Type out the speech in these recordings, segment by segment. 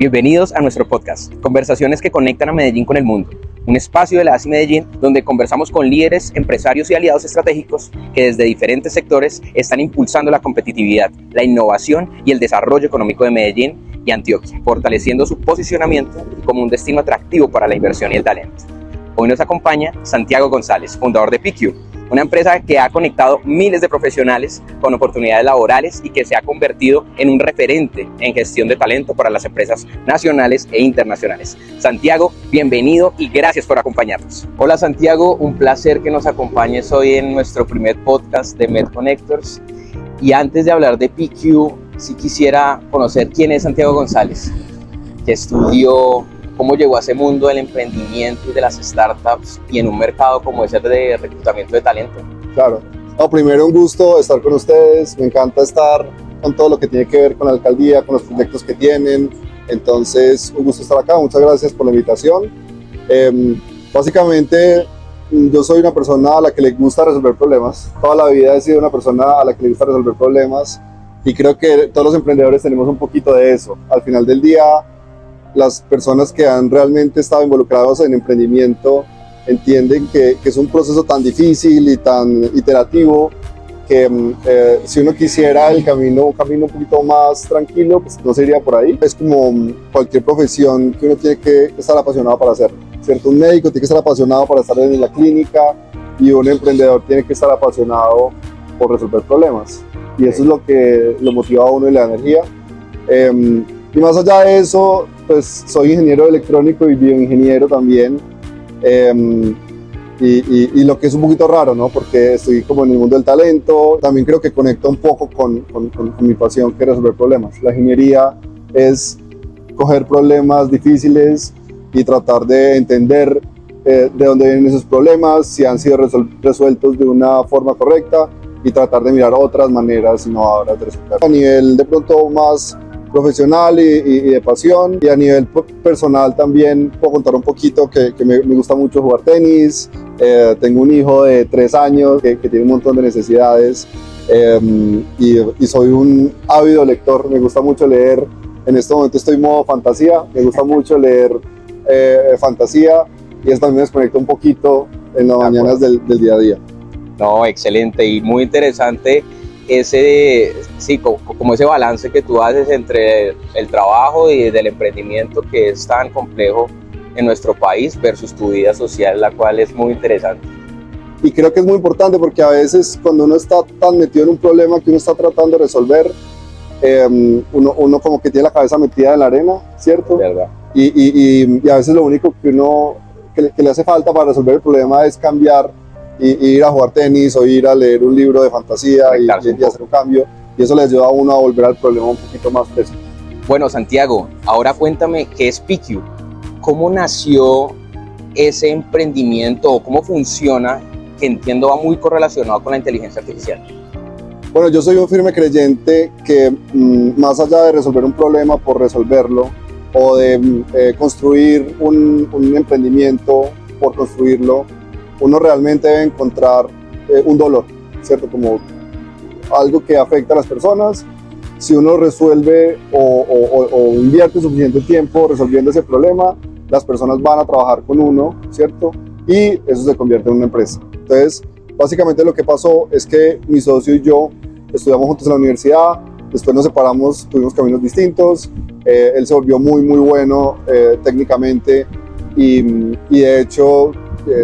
Bienvenidos a nuestro podcast, Conversaciones que conectan a Medellín con el mundo, un espacio de la ASI Medellín donde conversamos con líderes, empresarios y aliados estratégicos que desde diferentes sectores están impulsando la competitividad, la innovación y el desarrollo económico de Medellín y Antioquia, fortaleciendo su posicionamiento como un destino atractivo para la inversión y el talento. Hoy nos acompaña Santiago González, fundador de PQ, una empresa que ha conectado miles de profesionales con oportunidades laborales y que se ha convertido en un referente en gestión de talento para las empresas nacionales e internacionales. Santiago, bienvenido y gracias por acompañarnos. Hola Santiago, un placer que nos acompañes hoy en nuestro primer podcast de MedConnectors. Y antes de hablar de PQ, sí quisiera conocer quién es Santiago González, qué estudió, cómo llegó a ese mundo del emprendimiento y de las startups y en un mercado como ese de reclutamiento de talento. Claro. No, primero un gusto estar con ustedes, me encanta estar con todo lo que tiene que ver con la alcaldía, con los proyectos que tienen, entonces un gusto estar acá, muchas gracias por la invitación. Básicamente yo soy una persona a la que le gusta resolver problemas, toda la vida he sido una persona a la que le gusta resolver problemas y creo que todos los emprendedores tenemos un poquito de eso. Al final del día, las personas que han realmente estado involucrados en emprendimiento entienden que es un proceso tan difícil y tan iterativo que si uno quisiera un camino un poquito más tranquilo, pues no se iría por ahí. Es como cualquier profesión que uno tiene que estar apasionado para hacerlo, ¿cierto? Un médico tiene que estar apasionado para estar en la clínica y un emprendedor tiene que estar apasionado por resolver problemas. Y eso es lo que lo motiva a uno y le da energía. Y más allá de eso, pues soy ingeniero electrónico y bioingeniero también, y lo que es un poquito raro, ¿no? Porque estoy como en el mundo del talento, también creo que conecta un poco con mi pasión, que es resolver problemas. La ingeniería es coger problemas difíciles y tratar de entender de dónde vienen esos problemas, si han sido resueltos de una forma correcta y tratar de mirar otras maneras innovadoras de resolver. A nivel de pronto más profesional y de pasión, y a nivel personal también puedo contar un poquito que me gusta mucho jugar tenis. Tengo un hijo de 3 años que tiene un montón de necesidades, y soy un ávido lector, me gusta mucho leer. En este momento estoy en modo fantasía, me gusta mucho leer fantasía, y eso también me desconecta un poquito en las mañanas del día a día. No, excelente y muy interesante como ese balance que tú haces entre el trabajo y del emprendimiento, que es tan complejo en nuestro país, versus tu vida social, la cual es muy interesante. Y creo que es muy importante porque a veces cuando uno está tan metido en un problema que uno está tratando de resolver, uno como que tiene la cabeza metida en la arena, ¿cierto? ¿Verdad? Y a veces lo único que le hace falta para resolver el problema es cambiar y ir a jugar tenis o ir a leer un libro de fantasía y hacer un cambio, y eso le ayuda a uno a volver al problema un poquito más fresco. Bueno, Santiago, ahora cuéntame qué es PQ, cómo nació ese emprendimiento o cómo funciona, que entiendo va muy correlacionado con la inteligencia artificial. Bueno, yo soy un firme creyente que más allá de resolver un problema por resolverlo o de construir un emprendimiento por construirlo, uno realmente debe encontrar un dolor, ¿cierto? Como algo que afecta a las personas. Si uno resuelve o invierte suficiente tiempo resolviendo ese problema, las personas van a trabajar con uno, ¿cierto? Y eso se convierte en una empresa. Entonces, básicamente lo que pasó es que mi socio y yo estudiamos juntos en la universidad, después nos separamos, tuvimos caminos distintos, él se volvió muy bueno técnicamente y de hecho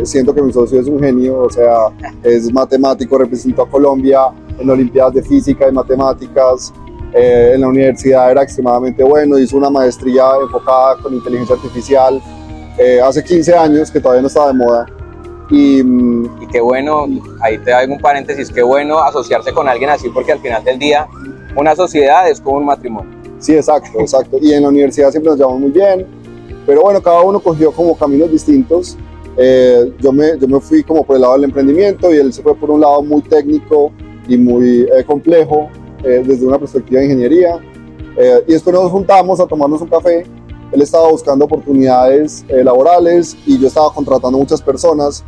siento que mi socio es un genio, o sea, es matemático, representó a Colombia en Olimpiadas de Física y Matemáticas, en la universidad era extremadamente bueno, hizo una maestría enfocada con inteligencia artificial hace 15 años, que todavía no estaba de moda. Y qué bueno, ahí te hago un paréntesis, qué bueno asociarse con alguien así, porque al final del día una sociedad es como un matrimonio. Sí, exacto, y en la universidad siempre nos llevamos muy bien, pero bueno, cada uno cogió como caminos distintos. Yo me fui como por el lado del emprendimiento y él se fue por un lado muy técnico y muy complejo desde una perspectiva de ingeniería, y después nos juntamos a tomarnos un café. Él estaba buscando oportunidades laborales y yo estaba contratando muchas personas,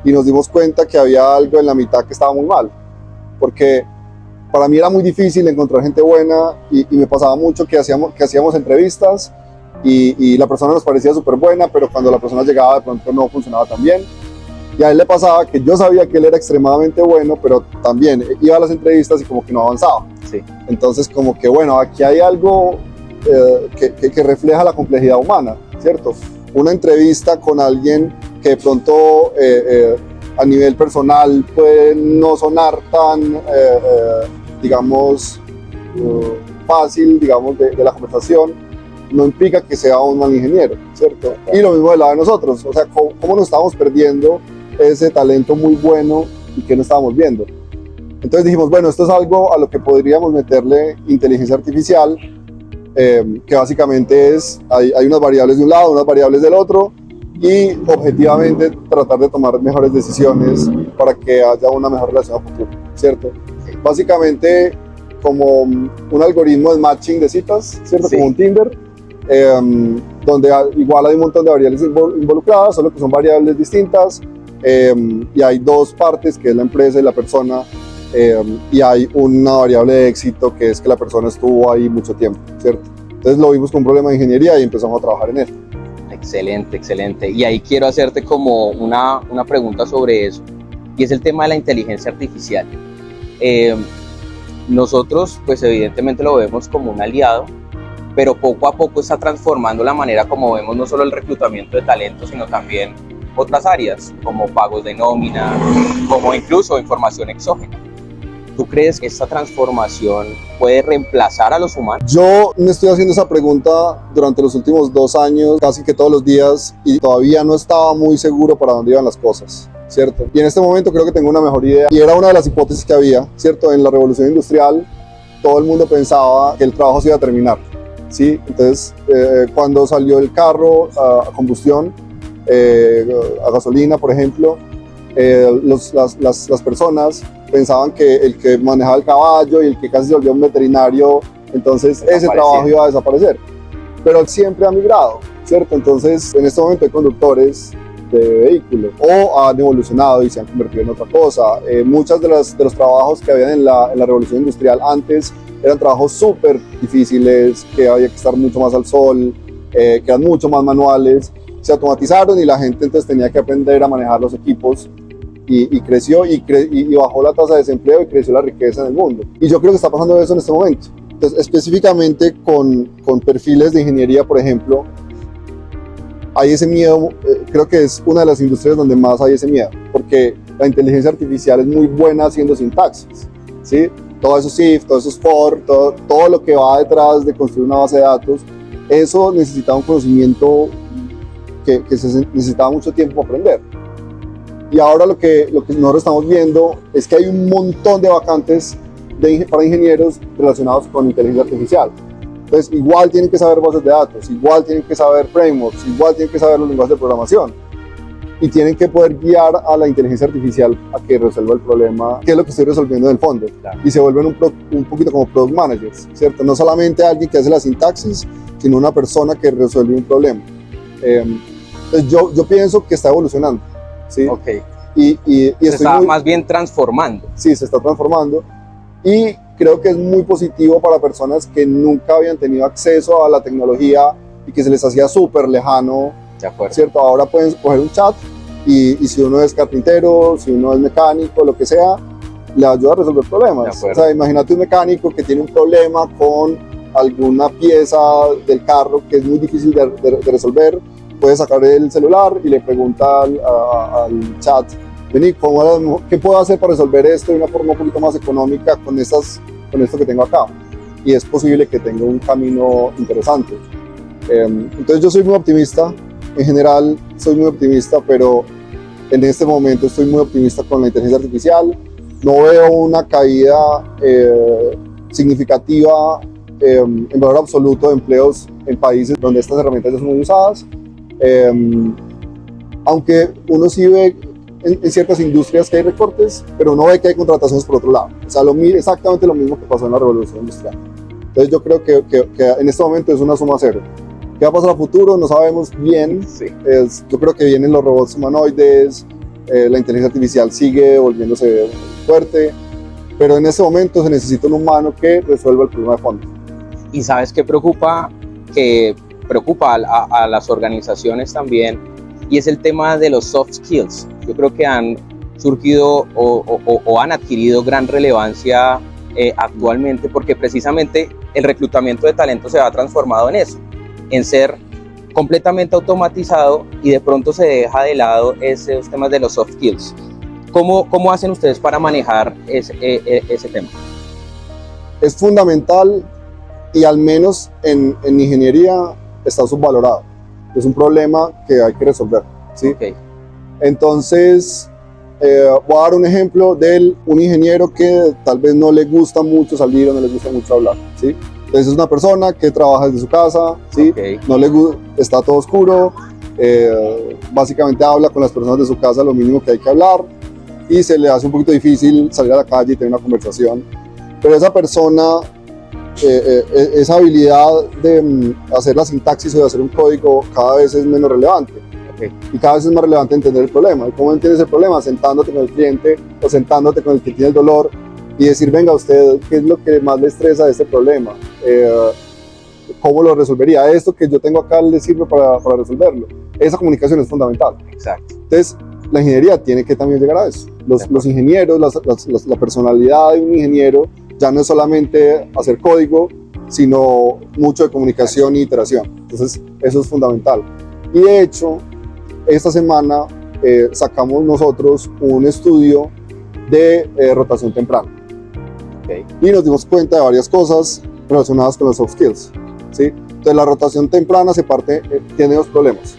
y nos dimos cuenta que había algo en la mitad que estaba muy mal, porque para mí era muy difícil encontrar gente buena y me pasaba mucho que hacíamos entrevistas y la persona nos parecía súper buena, pero cuando la persona llegaba de pronto no funcionaba tan bien. Y a él le pasaba que yo sabía que él era extremadamente bueno, pero también iba a las entrevistas y como que no avanzaba. Sí. Entonces como que bueno, aquí hay algo que refleja la complejidad humana, ¿cierto? Una entrevista con alguien que de pronto a nivel personal puede no sonar tan, digamos, fácil, digamos, de la conversación, no implica que sea un mal ingeniero, ¿cierto? Y lo mismo del lado de nosotros, o sea, ¿cómo nos estábamos perdiendo ese talento muy bueno y que no estábamos viendo? Entonces dijimos, bueno, esto es algo a lo que podríamos meterle inteligencia artificial, que básicamente es, hay unas variables de un lado, unas variables del otro, y objetivamente tratar de tomar mejores decisiones para que haya una mejor relación a futuro, ¿cierto? Básicamente como un algoritmo de matching de citas, ¿cierto? Sí. Como un Tinder, donde igual hay un montón de variables involucradas, solo que son variables distintas, y hay dos partes, que es la empresa y la persona, y hay una variable de éxito, que es que la persona estuvo ahí mucho tiempo, ¿cierto? Entonces lo vimos con un problema de ingeniería y empezamos a trabajar en él. Excelente, excelente. Y ahí quiero hacerte como una pregunta sobre eso, y es el tema de la inteligencia artificial. Nosotros, pues evidentemente lo vemos como un aliado, pero poco a poco está transformando la manera como vemos no solo el reclutamiento de talento, sino también otras áreas, como pagos de nómina, como incluso información exógena. ¿Tú crees que esta transformación puede reemplazar a los humanos? Yo me estoy haciendo esa pregunta durante los últimos 2 años, casi que todos los días, y todavía no estaba muy seguro para dónde iban las cosas, ¿cierto? Y en este momento creo que tengo una mejor idea, y era una de las hipótesis que había, ¿cierto? En la revolución industrial, todo el mundo pensaba que el trabajo se iba a terminar, ¿sí? Entonces, cuando salió el carro a combustión, a gasolina, por ejemplo, las personas pensaban que el que manejaba el caballo y el que casi se volvió un veterinario, entonces ese trabajo iba a desaparecer. Pero siempre ha migrado, ¿cierto? Entonces, en este momento hay conductores de vehículos o han evolucionado y se han convertido en otra cosa. Muchos de los trabajos que habían en la revolución industrial antes eran trabajos súper difíciles, que había que estar mucho más al sol, que eran mucho más manuales. Se automatizaron y la gente entonces tenía que aprender a manejar los equipos y creció y bajó la tasa de desempleo y creció la riqueza en el mundo. Y yo creo que está pasando eso en este momento. Entonces, específicamente con perfiles de ingeniería, por ejemplo, hay ese miedo, creo que es una de las industrias donde más hay ese miedo, porque la inteligencia artificial es muy buena haciendo sintaxis, ¿sí? Todo eso es if, todo eso es for, todo lo que va detrás de construir una base de datos, eso necesitaba un conocimiento que se necesitaba mucho tiempo para aprender. Y ahora lo que nosotros estamos viendo es que hay un montón de vacantes para ingenieros relacionados con inteligencia artificial. Entonces, igual tienen que saber bases de datos, igual tienen que saber frameworks, igual tienen que saber los lenguajes de programación. Y tienen que poder guiar a la inteligencia artificial a que resuelva el problema, que es lo que estoy resolviendo en el fondo. Claro. Y se vuelven un poquito como product managers, ¿cierto? No solamente alguien que hace la sintaxis, sino una persona que resuelve un problema. Entonces yo pienso que está evolucionando, ¿sí? Okay. Y se está más bien transformando. Sí, se está transformando y creo que es muy positivo para personas que nunca habían tenido acceso a la tecnología y que se les hacía súper lejano, ¿cierto? Ahora pueden coger un chat y si uno es carpintero, si uno es mecánico, lo que sea, le ayuda a resolver problemas. O sea, imagínate un mecánico que tiene un problema con alguna pieza del carro que es muy difícil de resolver, puede sacar el celular y le pregunta al chat, vení, ¿qué puedo hacer para resolver esto de una forma un poquito más económica con esto que tengo acá? Y es posible que tenga un camino interesante. Entonces yo soy muy optimista, en general soy muy optimista, pero en este momento estoy muy optimista con la inteligencia artificial. No veo una caída significativa en valor absoluto de empleos en países donde estas herramientas ya son muy usadas. Aunque uno sí ve en ciertas industrias que hay recortes, pero no ve que hay contrataciones por otro lado. O sea, exactamente lo mismo que pasó en la revolución industrial. Entonces yo creo que en este momento es una suma cero. ¿Qué va a pasar a futuro? No sabemos bien. Sí. Yo creo que vienen los robots humanoides, la inteligencia artificial sigue volviéndose fuerte, pero en este momento se necesita un humano que resuelva el problema de fondo. ¿Y sabes qué preocupa? Que preocupa a las organizaciones también, y es el tema de los soft skills. Yo creo que han surgido o han adquirido gran relevancia actualmente, porque precisamente el reclutamiento de talento se ha transformado en eso, en ser completamente automatizado, y de pronto se deja de lado esos temas de los soft skills. ¿Cómo hacen ustedes para manejar ese tema? Es fundamental, y al menos en ingeniería está subvalorado. Es un problema que hay que resolver, ¿sí? Okay. Entonces, voy a dar un ejemplo de un ingeniero que tal vez no le gusta mucho salir o no le gusta mucho hablar, ¿sí? Entonces es una persona que trabaja desde su casa, ¿sí? Okay. No le está todo oscuro, básicamente habla con las personas de su casa lo mínimo que hay que hablar, y se le hace un poquito difícil salir a la calle y tener una conversación. Pero esa persona, esa habilidad de hacer la sintaxis o de hacer un código cada vez es menos relevante. Okay. Y cada vez es más relevante entender el problema. ¿Y cómo entiendes el problema? Sentándote con el cliente o sentándote con el que tiene el dolor y decir, venga, usted, ¿qué es lo que más le estresa de este problema? ¿Cómo lo resolvería? Esto que yo tengo acá le sirve para resolverlo. Esa comunicación es fundamental. Exacto. Entonces, la ingeniería tiene que también llegar a eso. Los ingenieros, la personalidad de un ingeniero ya no es solamente hacer código, sino mucho de comunicación y iteración. Entonces, eso es fundamental. Y de hecho, esta semana sacamos nosotros un estudio de rotación temprana. Okay. Y nos dimos cuenta de varias cosas relacionadas con los soft skills, ¿sí? Entonces, la rotación temprana tiene dos problemas.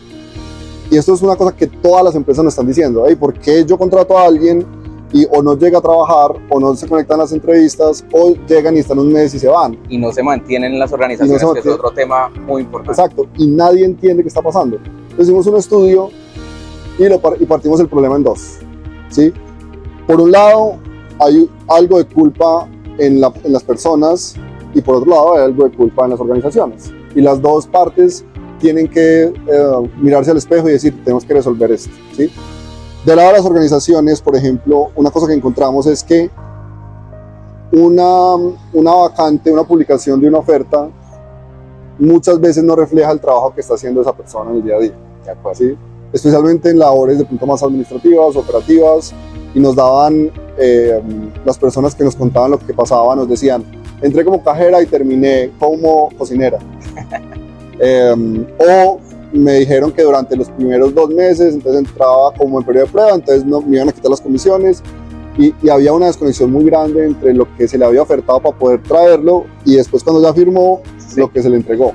Y esto es una cosa que todas las empresas nos están diciendo. ¿Por qué yo contrato a alguien y o no llega a trabajar, o no se conectan a las entrevistas, o llegan y están un mes y se van? Y no se mantienen en las organizaciones, que es otro tema muy importante. Exacto, y nadie entiende qué está pasando. Entonces hicimos un estudio y partimos el problema en dos, ¿sí? Por un lado, hay algo de culpa en las personas, y por otro lado, hay algo de culpa en las organizaciones. Y las dos partes tienen que mirarse al espejo y decir, tenemos que resolver esto, ¿sí? Del lado de las organizaciones, por ejemplo, una cosa que encontramos es que una vacante, una publicación de una oferta, muchas veces no refleja el trabajo que está haciendo esa persona en el día a día, ¿sí? Especialmente en labores de punto más administrativas, operativas, y nos daban, las personas que nos contaban lo que pasaba, nos decían, entré como cajera y terminé como cocinera. O me dijeron que durante los primeros 2 meses, entonces entraba como en periodo de prueba, entonces no, me iban a quitar las comisiones, y había una desconexión muy grande entre lo que se le había ofertado para poder traerlo y después cuando ya firmó, sí, lo que se le entregó.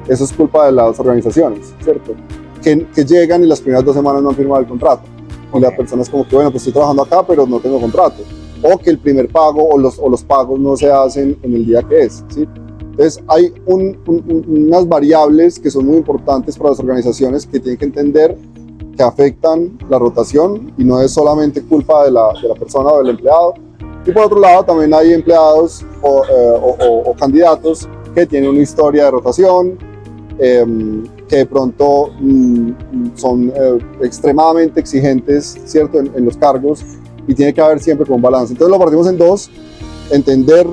Eso es culpa de las organizaciones, ¿cierto? Que llegan y las primeras 2 semanas no han firmado el contrato. Okay. Y la persona es como que, bueno, pues estoy trabajando acá, pero no tengo contrato. O que el primer pago o los pagos no se hacen en el día que es, ¿sí? Entonces hay unas variables que son muy importantes para las organizaciones que tienen que entender que afectan la rotación y no es solamente culpa de la persona o del empleado. Y por otro lado también hay empleados o candidatos que tienen una historia de rotación, que de pronto son extremadamente exigentes, ¿cierto? En los cargos, y tiene que haber siempre con un balance. Entonces lo partimos en dos: entender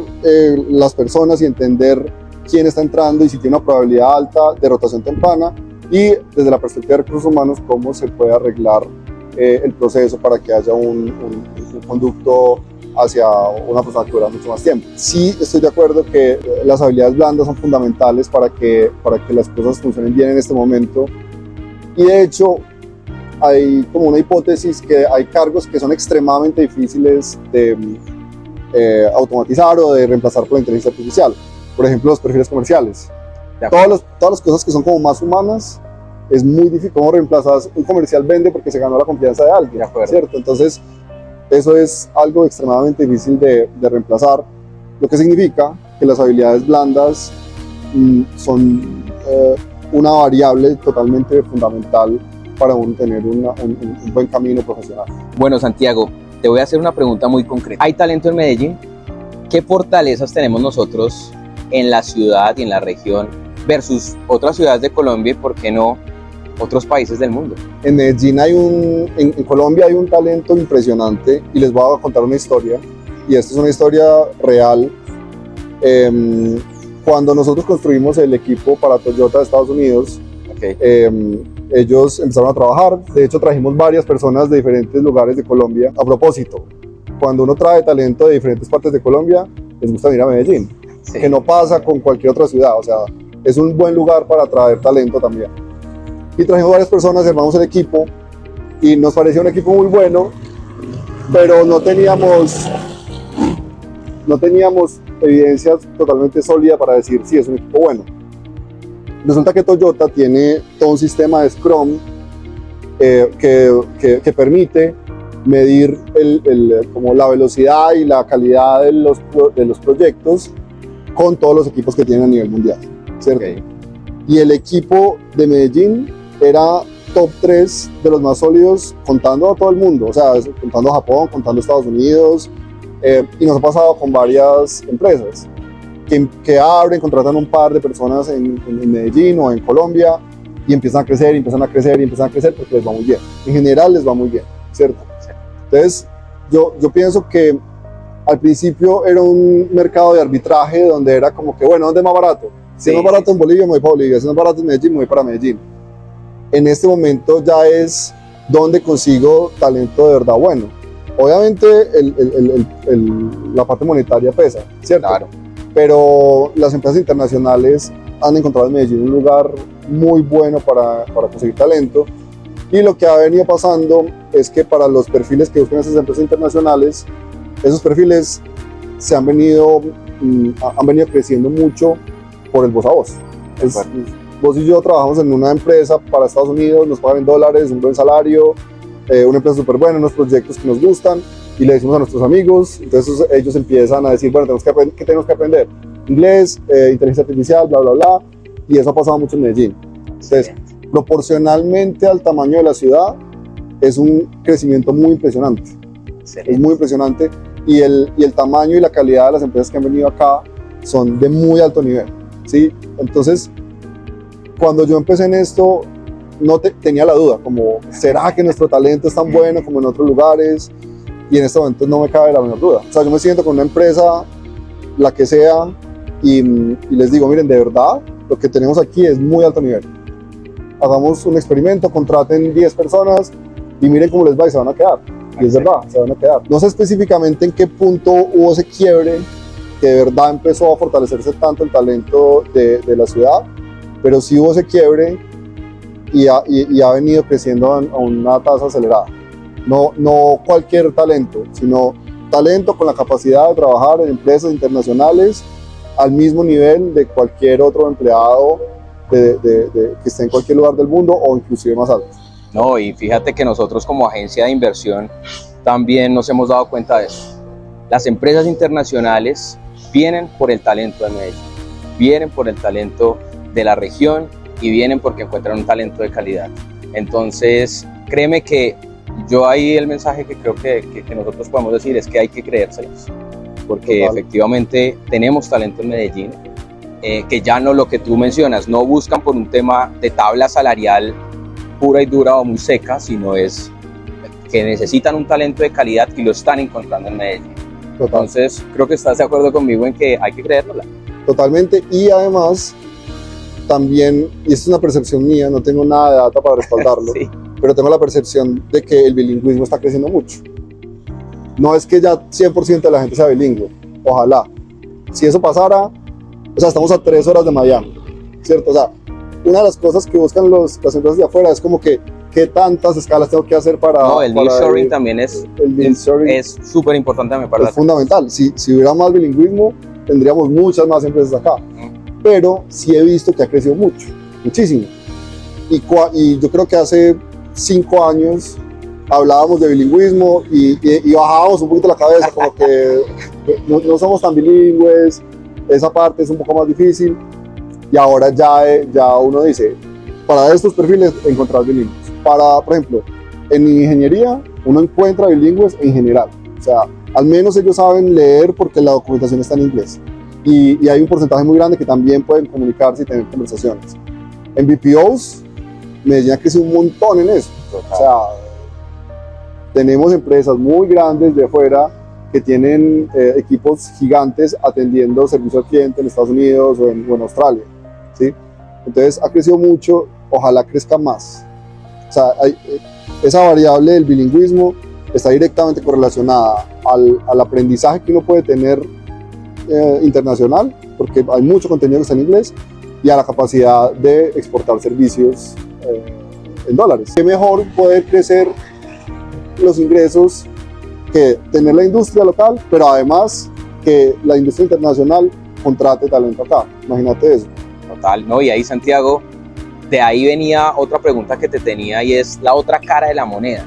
las personas y entender quién está entrando y si tiene una probabilidad alta de rotación temprana, y desde la perspectiva de recursos humanos cómo se puede arreglar el proceso para que haya un conducto hacia una persona que dura mucho más tiempo. Sí estoy de acuerdo que las habilidades blandas son fundamentales para que las cosas funcionen bien en este momento, y de hecho hay como una hipótesis que hay cargos que son extremadamente difíciles de automatizar o de reemplazar por la inteligencia artificial. Por ejemplo, los perfiles comerciales. Todas las cosas que son como más humanas, es muy difícil. ¿Cómo reemplazas? Un comercial vende porque se ganó la confianza de alguien, ¿cierto? Entonces, eso es algo extremadamente difícil de reemplazar, lo que significa que las habilidades blandas son una variable totalmente fundamental para uno tener un buen camino profesional. Bueno, Santiago, te voy a hacer una pregunta muy concreta. ¿Hay talento en Medellín? ¿Qué fortalezas tenemos nosotros en la ciudad y en la región versus otras ciudades de Colombia y, por qué no, otros países del mundo? En Medellín en Colombia hay un talento impresionante, y les voy a contar una historia, y esta es una historia real. Cuando nosotros construimos el equipo para Toyota de Estados Unidos, Okay. Ellos empezaron a trabajar. De hecho, trajimos varias personas de diferentes lugares de Colombia. A propósito, cuando uno trae talento de diferentes partes de Colombia, les gusta venir a Medellín, Sí. que no pasa con cualquier otra ciudad. O sea, es un buen lugar para traer talento también. Y trajimos varias personas, armamos el equipo y nos parecía un equipo muy bueno, pero no teníamos evidencias totalmente sólidas para decir si es un equipo bueno. Resulta que Toyota tiene todo un sistema de Scrum que permite medir como la velocidad y la calidad de los proyectos con todos los equipos que tienen a nivel mundial, ¿cierto? Okay. Y el equipo de Medellín era top 3 de los más sólidos, contando a todo el mundo, o sea, contando a Japón, contando a Estados Unidos, y nos ha pasado con varias empresas que abren, contratan un par de personas en Medellín o en Colombia y empiezan a crecer, y empiezan a crecer, y empiezan a crecer porque les va muy bien. En general les va muy bien, ¿cierto? Entonces, yo pienso que al principio era un mercado de arbitraje donde era como que, bueno, ¿dónde es más barato? Si es más barato en Bolivia, me voy para Bolivia. Si es más barato en Medellín, me voy para Medellín. En este momento ya es donde consigo talento de verdad bueno. Obviamente la parte monetaria pesa, ¿cierto? Claro. Pero las empresas internacionales han encontrado en Medellín un lugar muy bueno para conseguir talento. Y lo que ha venido pasando es que para los perfiles que buscan esas empresas internacionales, esos perfiles han venido creciendo mucho por el voz a voz. Vos y yo trabajamos en una empresa para Estados Unidos, nos pagan en dólares, un buen salario, una empresa súper buena, unos proyectos que nos gustan, y le decimos a nuestros amigos, entonces ellos empiezan a decir, bueno, ¿qué tenemos que aprender? Inglés, inteligencia artificial, bla, bla, bla, y eso ha pasado mucho en Medellín. Entonces, proporcionalmente al tamaño de la ciudad, es un crecimiento muy impresionante. Excelente. Es muy impresionante, y el tamaño y la calidad de las empresas que han venido acá son de muy alto nivel, ¿sí? Entonces, cuando yo empecé en esto, no tenía la duda, como, ¿será que nuestro talento es tan bueno como en otros lugares? Y en este momento no me cabe la menor duda. O sea, yo me siento con una empresa, la que sea, y les digo, miren, de verdad, lo que tenemos aquí es muy alto nivel. Hagamos un experimento, contraten 10 personas y miren cómo les va y se van a quedar. Y es verdad, se van a quedar. No sé específicamente en qué punto hubo ese quiebre que de verdad empezó a fortalecerse tanto el talento de la ciudad, pero sí hubo ese quiebre y ha venido creciendo a una tasa acelerada. No cualquier talento, sino talento con la capacidad de trabajar en empresas internacionales al mismo nivel de cualquier otro empleado que esté en cualquier lugar del mundo o inclusive más alto. No, y fíjate que nosotros como agencia de inversión también nos hemos dado cuenta de eso. Las empresas internacionales vienen por el talento de Medellín, vienen por el talento de la región y vienen porque encuentran un talento de calidad. Entonces, créeme que yo ahí el mensaje que creo que nosotros podemos decir es que hay que creérselos, porque Total. efectivamente tenemos talento en Medellín, que ya no lo que tú mencionas, no buscan por un tema de tabla salarial pura y dura o muy seca, sino es que necesitan un talento de calidad y lo están encontrando en Medellín. Total. Entonces, creo que estás de acuerdo conmigo en que hay que creérnosla. Totalmente, y además también, y esto es una percepción mía, no tengo nada de data para respaldarlo, Sí. pero tengo la percepción de que el bilingüismo está creciendo mucho. No es que ya 100% de la gente sea bilingüe, ojalá. Si eso pasara, o sea, estamos a 3 horas de Miami, ¿cierto? O sea, una de las cosas que buscan las empresas de afuera es como que, ¿qué tantas escalas tengo que hacer para...? No, el nearshoring también es súper importante, me parece. Es fundamental. Si hubiera más bilingüismo, tendríamos muchas más empresas acá. Pero sí he visto que ha crecido mucho, muchísimo. Y yo creo que hace 5 años hablábamos de bilingüismo y bajábamos un poquito la cabeza, como que no somos tan bilingües, esa parte es un poco más difícil. Y ahora ya uno dice, para estos perfiles encontrar bilingües. Por ejemplo, en ingeniería uno encuentra bilingües en general. O sea, al menos ellos saben leer porque la documentación está en inglés. Y hay un porcentaje muy grande que también pueden comunicarse y tener conversaciones. En BPOs, Medellín ha crecido un montón en eso. O sea, tenemos empresas muy grandes de afuera que tienen equipos gigantes atendiendo servicio al cliente en Estados Unidos o en Australia, ¿sí? Entonces ha crecido mucho, ojalá crezca más. O sea, esa variable del bilingüismo está directamente correlacionada al aprendizaje que uno puede tener internacional, porque hay mucho contenido que está en inglés, y a la capacidad de exportar servicios en dólares. Qué mejor poder crecer los ingresos que tener la industria local, pero además que la industria internacional contrate talento acá. Imagínate eso. Total, ¿no? Y ahí, Santiago, de ahí venía otra pregunta que te tenía, y es la otra cara de la moneda,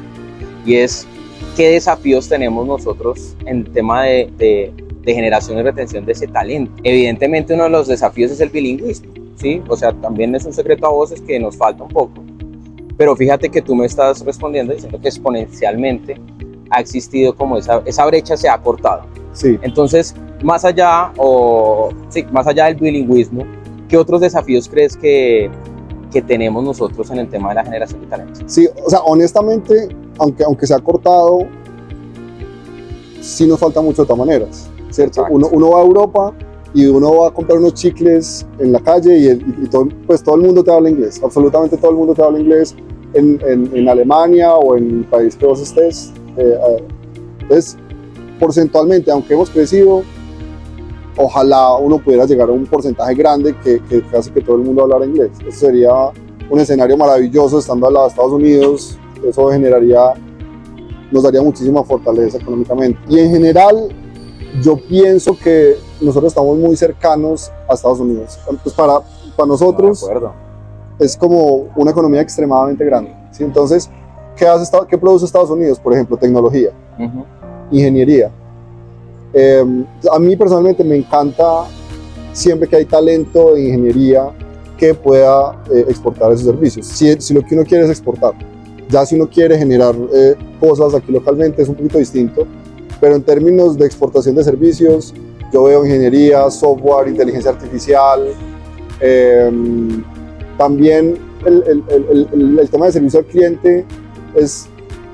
y es ¿qué desafíos tenemos nosotros en tema de generación y retención de ese talento? Evidentemente uno de los desafíos es el bilingüismo, ¿sí? O sea, también es un secreto a voces que nos falta un poco, pero fíjate que tú me estás respondiendo diciendo que exponencialmente ha existido como esa brecha se ha cortado. Sí. Entonces, más allá del bilingüismo, ¿qué otros desafíos crees que tenemos nosotros en el tema de la generación de talento? Sí, o sea, honestamente, aunque se ha cortado, sí nos falta mucho de todas maneras, ¿cierto? Uno va a Europa y uno va a comprar unos chicles en la calle y todo el mundo te habla inglés, absolutamente todo el mundo te habla inglés en Alemania o en el país que vos estés. Entonces, porcentualmente, aunque hemos crecido, ojalá uno pudiera llegar a un porcentaje grande que hace que todo el mundo hablara inglés. Eso sería un escenario maravilloso estando al lado de Estados Unidos. Eso nos daría muchísima fortaleza económicamente. Y en general, yo pienso que nosotros estamos muy cercanos a Estados Unidos. Pues para nosotros es como una economía extremadamente grande, ¿sí? Entonces, ¿qué produce Estados Unidos? Por ejemplo, tecnología, ingeniería. A mí personalmente me encanta siempre que hay talento de ingeniería que pueda exportar esos servicios, si lo que uno quiere es exportar. Ya si uno quiere generar cosas aquí localmente es un poquito distinto, pero en términos de exportación de servicios, yo veo ingeniería, software, inteligencia artificial, también el tema de servicio al cliente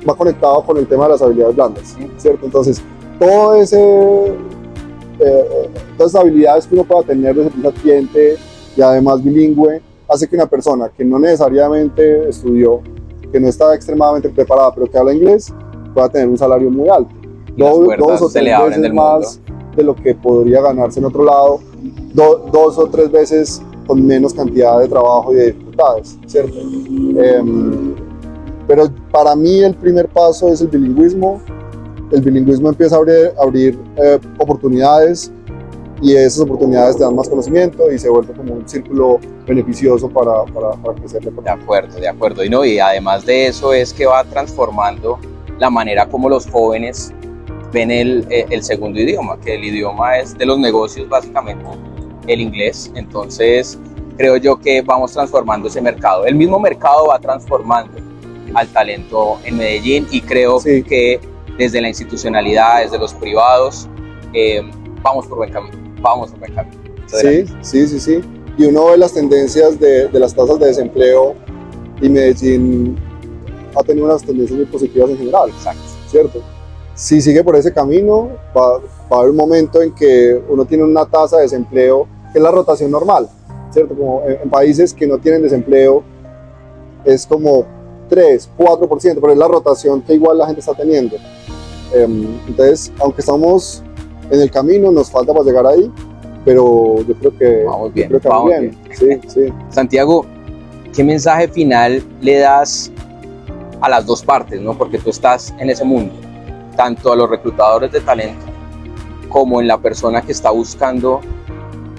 va conectado con el tema de las habilidades blandas, ¿cierto? Entonces, todas esas habilidades que uno pueda tener de servicio al cliente y además bilingüe, hace que una persona que no necesariamente estudió, que no está extremadamente preparada, pero que habla inglés, pueda tener un salario muy alto. Dos o tres veces más de lo que podría ganarse en otro lado, 2 o 3 veces con menos cantidad de trabajo y de dificultades, ¿cierto? Pero para mí el primer paso es el bilingüismo. El bilingüismo empieza a abrir oportunidades, y esas oportunidades te dan más conocimiento y se vuelve como un círculo beneficioso para crecer. De acuerdo. Y además de eso es que va transformando la manera como los jóvenes ven el segundo idioma, que el idioma es de los negocios básicamente, el inglés. Entonces creo yo que vamos transformando ese mercado. El mismo mercado va transformando al talento en Medellín, y creo que desde la institucionalidad, desde los privados, vamos por buen camino. Sí. Y uno ve las tendencias de las tasas de desempleo, y Medellín ha tenido unas tendencias muy positivas en general. Exacto. ¿Cierto? Si sigue por ese camino, va a haber un momento en que uno tiene una tasa de desempleo que es la rotación normal, ¿cierto? Como en países que no tienen desempleo es como 3, 4%, pero es la rotación que igual la gente está teniendo. Entonces, aunque estamos en el camino, nos falta para llegar ahí, pero yo creo que vamos bien. Sí. Santiago, ¿qué mensaje final le das a las dos partes, ¿no? Porque tú estás en ese mundo, tanto a los reclutadores de talento como en la persona que está buscando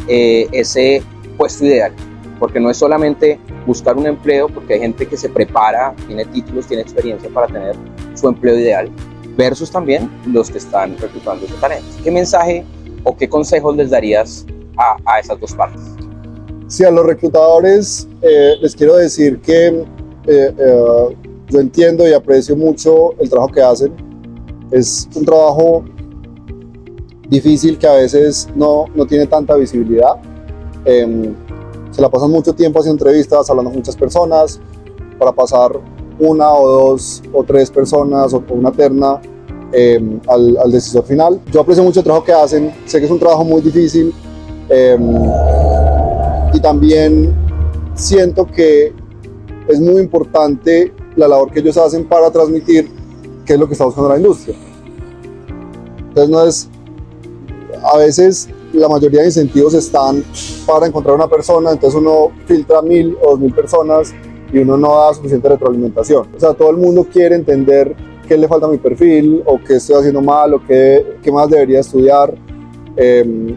ese puesto ideal, porque no es solamente buscar un empleo, porque hay gente que se prepara, tiene títulos, tiene experiencia para tener su empleo ideal, versus también los que están reclutando ese talento. ¿Qué mensaje o qué consejos les darías a esas dos partes? Sí, a los reclutadores les quiero decir que yo entiendo y aprecio mucho el trabajo que hacen. Es un trabajo difícil que a veces no tiene tanta visibilidad. Se la pasan mucho tiempo haciendo entrevistas, hablando con muchas personas, para pasar 1 o 2 o 3 personas o una terna al decisor final. Yo aprecio mucho el trabajo que hacen, sé que es un trabajo muy difícil, y también siento que es muy importante la labor que ellos hacen para transmitir qué es lo que está buscando la industria. Entonces no es, a veces la mayoría de incentivos están para encontrar una persona, entonces uno filtra 1000 o 2000 personas y uno no da suficiente retroalimentación. O sea, todo el mundo quiere entender qué le falta a mi perfil, o qué estoy haciendo mal, o qué más debería estudiar,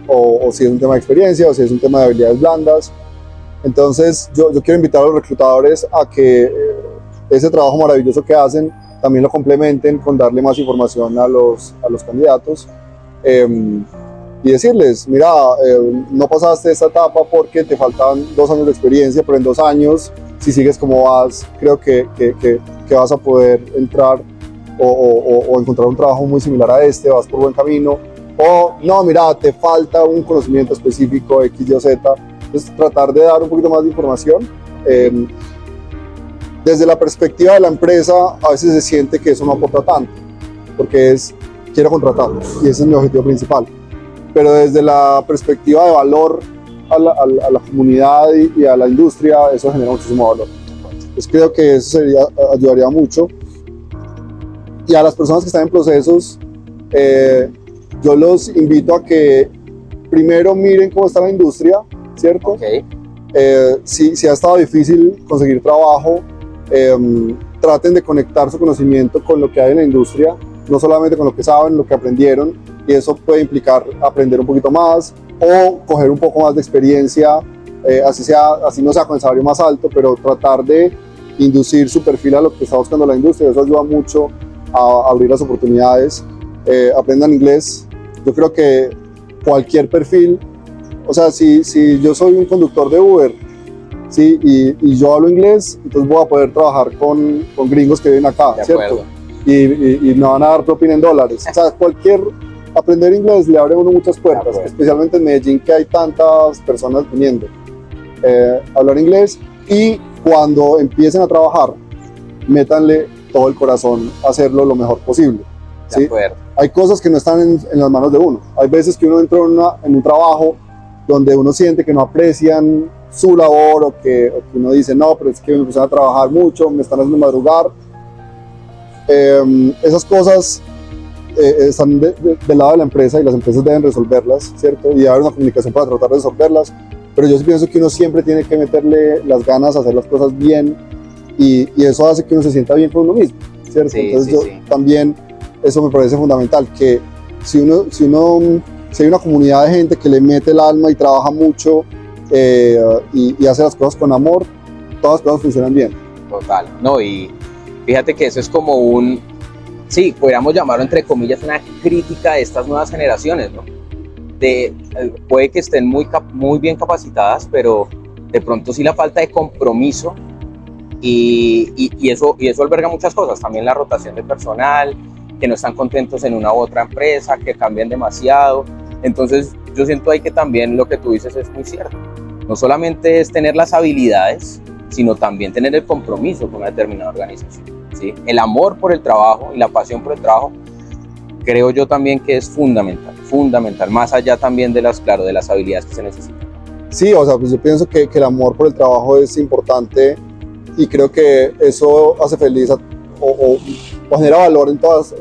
o si es un tema de experiencia, o si es un tema de habilidades blandas. Entonces yo quiero invitar a los reclutadores a que ese trabajo maravilloso que hacen también lo complementen con darle más información a los candidatos, y decirles, mira, no pasaste esta etapa porque te faltan 2 años de experiencia, pero en 2 años, si sigues como vas, creo que vas a poder entrar o encontrar un trabajo muy similar a este, vas por buen camino. O no, mira, te falta un conocimiento específico X, Y o Z. Entonces tratar de dar un poquito más de información. Desde la perspectiva de la empresa, a veces se siente que eso no aporta tanto, porque quiero contratarlos y ese es mi objetivo principal. Pero desde la perspectiva de valor a la comunidad y a la industria, eso genera muchísimo valor. Entonces creo que eso ayudaría mucho. Y a las personas que están en procesos, yo los invito a que primero miren cómo está la industria, ¿cierto? Okay. Si ha estado difícil conseguir trabajo, traten de conectar su conocimiento con lo que hay en la industria, no solamente con lo que saben, lo que aprendieron, y eso puede implicar aprender un poquito más o coger un poco más de experiencia, así no sea con el salario más alto, pero tratar de inducir su perfil a lo que está buscando la industria. Eso ayuda mucho a abrir las oportunidades. Aprendan inglés. Yo creo que cualquier perfil, o sea, si yo soy un conductor de Uber, ¿sí? y yo hablo inglés, entonces voy a poder trabajar con gringos que viven acá, ¿cierto? Y me van a dar propina en dólares. O sea, aprender inglés le abre a uno muchas puertas, especialmente en Medellín, que hay tantas personas viniendo. Hablar inglés, y cuando empiecen a trabajar, métanle todo el corazón a hacerlo lo mejor posible, ¿sí? Hay cosas que no están en las manos de uno. Hay veces que uno entra en un trabajo donde uno siente que no aprecian su labor, o que uno dice, no, pero es que me pusieron a trabajar mucho, me están haciendo madrugar. Esas cosas están del lado de la empresa, y las empresas deben resolverlas, ¿cierto? Y haber una comunicación para tratar de resolverlas. Pero yo sí pienso que uno siempre tiene que meterle las ganas a hacer las cosas bien, y eso hace que uno se sienta bien con uno mismo, ¿cierto? Sí, entonces también eso me parece fundamental, que si hay una comunidad de gente que le mete el alma y trabaja mucho, y hace las cosas con amor, todas las cosas funcionan bien. Total, no, y fíjate que eso es como podríamos llamarlo entre comillas una crítica de estas nuevas generaciones, ¿no? Puede que estén muy bien capacitadas, pero de pronto sí la falta de compromiso, y eso alberga muchas cosas, también la rotación de personal, que no están contentos en una u otra empresa, que cambian demasiado. Entonces yo siento ahí que también lo que tú dices es muy cierto. No solamente es tener las habilidades, sino también tener el compromiso con una determinada organización, ¿sí? El amor por el trabajo y la pasión por el trabajo, creo yo también que es fundamental, más allá también de las habilidades que se necesitan. Sí, o sea, pues yo pienso que el amor por el trabajo es importante, y creo que eso hace feliz o genera valor en todos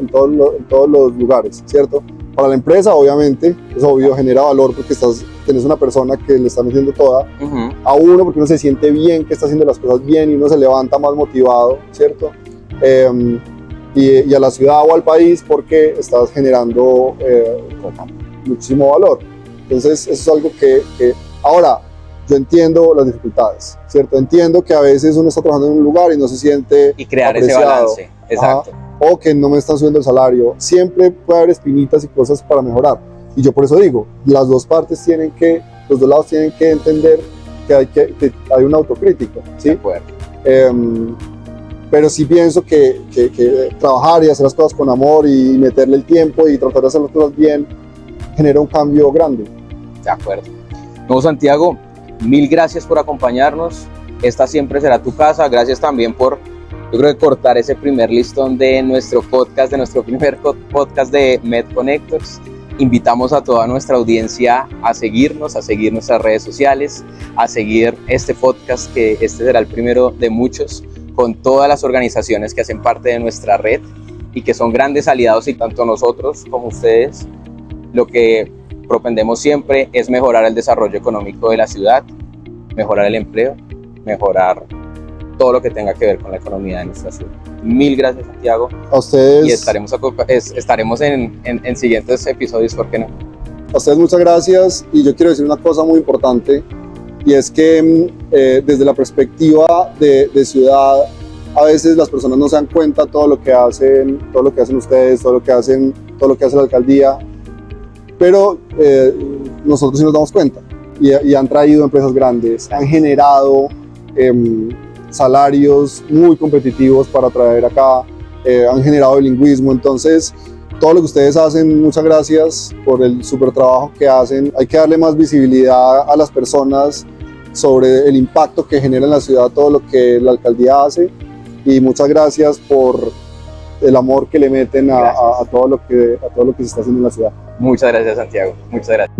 los lugares, ¿cierto? Para la empresa, obviamente, es obvio, genera valor porque tienes una persona que le está metiendo toda. A uno, porque uno se siente bien, que está haciendo las cosas bien, y uno se levanta más motivado, ¿cierto? Y a la ciudad o al país, porque estás generando muchísimo valor. Entonces eso es algo que ahora, yo entiendo las dificultades, ¿cierto? Entiendo que a veces uno está trabajando en un lugar y no se siente y crear apreciado, ese balance, exacto. O que no me están subiendo el salario. Siempre puede haber espinitas y cosas para mejorar. Y yo por eso digo, los dos lados tienen que entender que hay una autocrítica, ¿sí? De acuerdo. Pero sí pienso que trabajar y hacer las cosas con amor, y meterle el tiempo y tratar de hacer las cosas bien, genera un cambio grande. De acuerdo. No, Santiago, mil gracias por acompañarnos. Esta siempre será tu casa. Gracias también por yo creo que cortar ese primer listón de nuestro podcast, de nuestro primer podcast de MedConnectors. Invitamos a toda nuestra audiencia a seguirnos, a seguir nuestras redes sociales, a seguir este podcast, que este será el primero de muchos, con todas las organizaciones que hacen parte de nuestra red y que son grandes aliados, y tanto nosotros como ustedes, lo que propendemos siempre es mejorar el desarrollo económico de la ciudad, mejorar el empleo, mejorar todo lo que tenga que ver con la economía de nuestra ciudad. Mil gracias, Santiago. A ustedes. Y estaremos en siguientes episodios, ¿por qué no? A ustedes muchas gracias, y yo quiero decir una cosa muy importante, y es que desde la perspectiva de ciudad, a veces las personas no se dan cuenta todo lo que hacen ustedes, todo lo que hace la alcaldía, pero nosotros sí nos damos cuenta, y han traído empresas grandes, han generado salarios muy competitivos para traer acá, han generado bilingüismo. Entonces, todo lo que ustedes hacen, muchas gracias por el súper trabajo que hacen. Hay que darle más visibilidad a las personas sobre el impacto que genera en la ciudad todo lo que la alcaldía hace, y muchas gracias por el amor que le meten a todo lo que se está haciendo en la ciudad. Muchas gracias, Santiago. Muchas gracias.